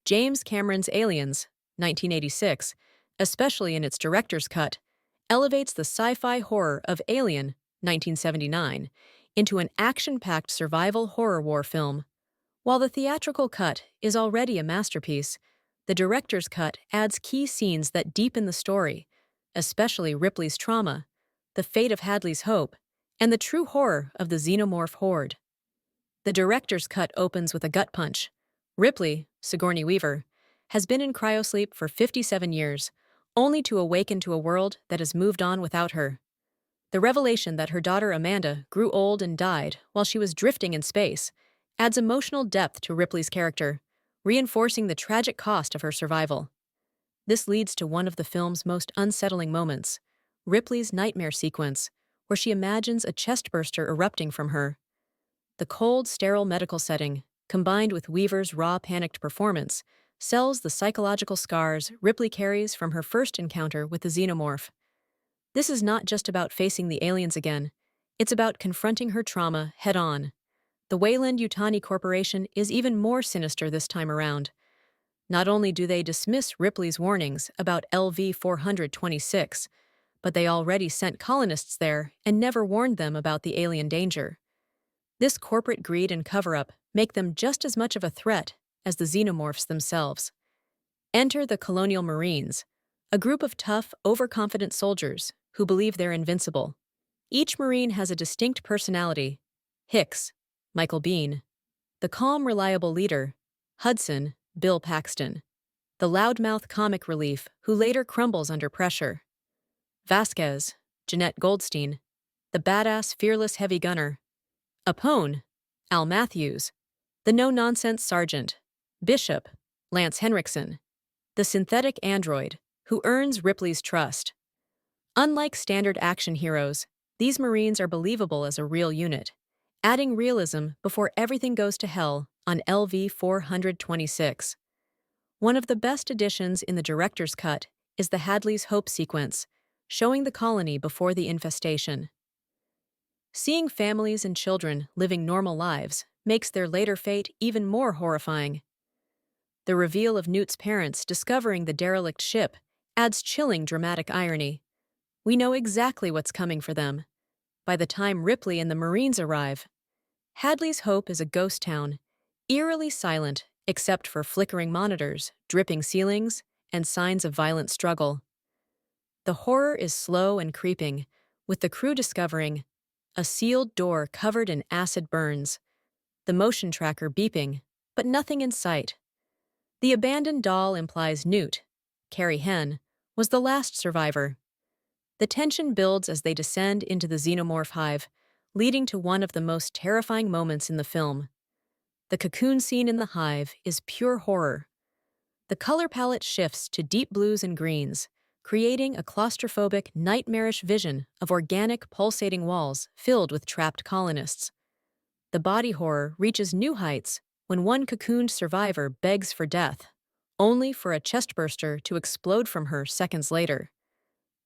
James Cameron's Aliens, 1986, especially in its director's cut, elevates the sci-fi horror of Alien, 1979, into an action-packed survival horror war film. While the theatrical cut is already a masterpiece, the director's cut adds key scenes that deepen the story, especially Ripley's trauma, the fate of Hadley's hope, and the true horror of the xenomorph horde. The director's cut opens with a gut punch. Ripley, Sigourney Weaver, has been in cryosleep for 57 years, only to awaken to a world that has moved on without her. The revelation that her daughter Amanda grew old and died while she was drifting in space adds emotional depth to Ripley's character, reinforcing the tragic cost of her survival. This leads to one of the film's most unsettling moments, Ripley's nightmare sequence, where she imagines a chestburster erupting from her. The cold, sterile medical setting, combined with Weaver's raw, panicked performance, sells the psychological scars Ripley carries from her first encounter with the xenomorph. This is not just about facing the aliens again, it's about confronting her trauma head-on. The Weyland-Yutani Corporation is even more sinister this time around. Not only do they dismiss Ripley's warnings about LV-426, but they already sent colonists there and never warned them about the alien danger. This corporate greed and cover-up make them just as much of a threat as the xenomorphs themselves. Enter the Colonial Marines, a group of tough, overconfident soldiers who believe they're invincible. Each Marine has a distinct personality. Hicks, Michael Biehn. The calm, reliable leader, Hudson, Bill Paxton. The loudmouth comic relief who later crumbles under pressure. Vasquez, Jeanette Goldstein. The badass, fearless heavy gunner. Apone, Al Matthews. The no-nonsense sergeant. Bishop, Lance Henriksen. The synthetic android, who earns Ripley's trust. Unlike standard action heroes, these Marines are believable as a real unit, adding realism before everything goes to hell on LV-426. One of the best additions in the director's cut is the Hadley's Hope sequence, showing the colony before the infestation. Seeing families and children living normal lives makes their later fate even more horrifying. The reveal of Newt's parents discovering the derelict ship adds chilling dramatic irony. We know exactly what's coming for them. By the time Ripley and the Marines arrive, Hadley's Hope is a ghost town, eerily silent except for flickering monitors, dripping ceilings, and signs of violent struggle. The horror is slow and creeping, with the crew discovering a sealed door covered in acid burns, the motion tracker beeping, but nothing in sight. The abandoned doll implies Newt, Carrie Henn, was the last survivor. The tension builds as they descend into the xenomorph hive, leading to one of the most terrifying moments in the film. The cocoon scene in the hive is pure horror. The color palette shifts to deep blues and greens, creating a claustrophobic, nightmarish vision of organic, pulsating walls filled with trapped colonists. The body horror reaches new heights when one cocooned survivor begs for death, only for a chestburster to explode from her seconds later.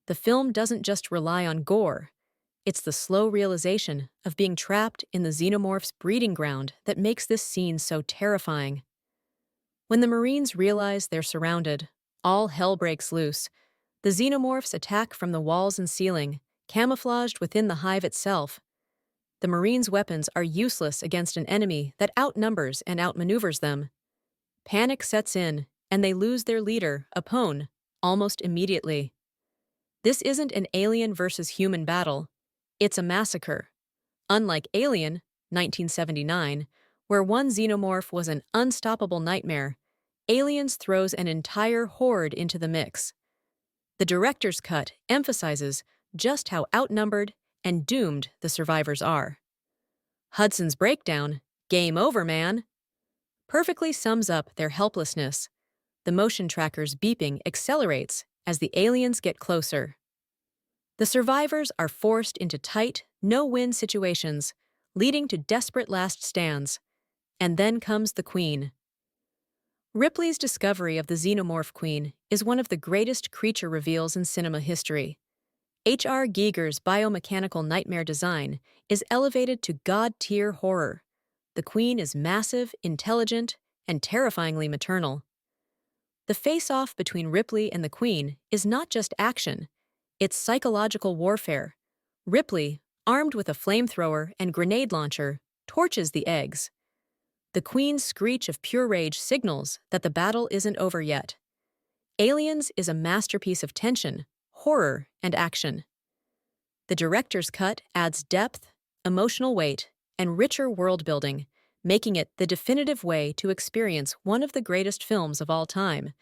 The film doesn't just rely on gore. It's the slow realization of being trapped in the xenomorph's breeding ground that makes this scene so terrifying. When the Marines realize they're surrounded, all hell breaks loose. The xenomorphs attack from the walls and ceiling, camouflaged within the hive itself. The Marines' weapons are useless against an enemy that outnumbers and outmaneuvers them. Panic sets in, and they lose their leader, Apone, almost immediately. This isn't an alien versus human battle. It's a massacre. Unlike Alien, 1979, where one xenomorph was an unstoppable nightmare, Aliens throws an entire horde into the mix. The director's cut emphasizes just how outnumbered and doomed the survivors are. Hudson's breakdown, "Game over, man," perfectly sums up their helplessness. The motion tracker's beeping accelerates as the aliens get closer. The survivors are forced into tight, no-win situations, leading to desperate last stands. And then comes the Queen. Ripley's discovery of the Xenomorph Queen is one of the greatest creature reveals in cinema history. H.R. Giger's biomechanical nightmare design is elevated to god-tier horror. The Queen is massive, intelligent, and terrifyingly maternal. The face-off between Ripley and the Queen is not just action, it's psychological warfare. Ripley, armed with a flamethrower and grenade launcher, torches the eggs. The Queen's screech of pure rage signals that the battle isn't over yet. Aliens is a masterpiece of tension, horror, and action. The director's cut adds depth, emotional weight, and richer world building, making it the definitive way to experience one of the greatest films of all time.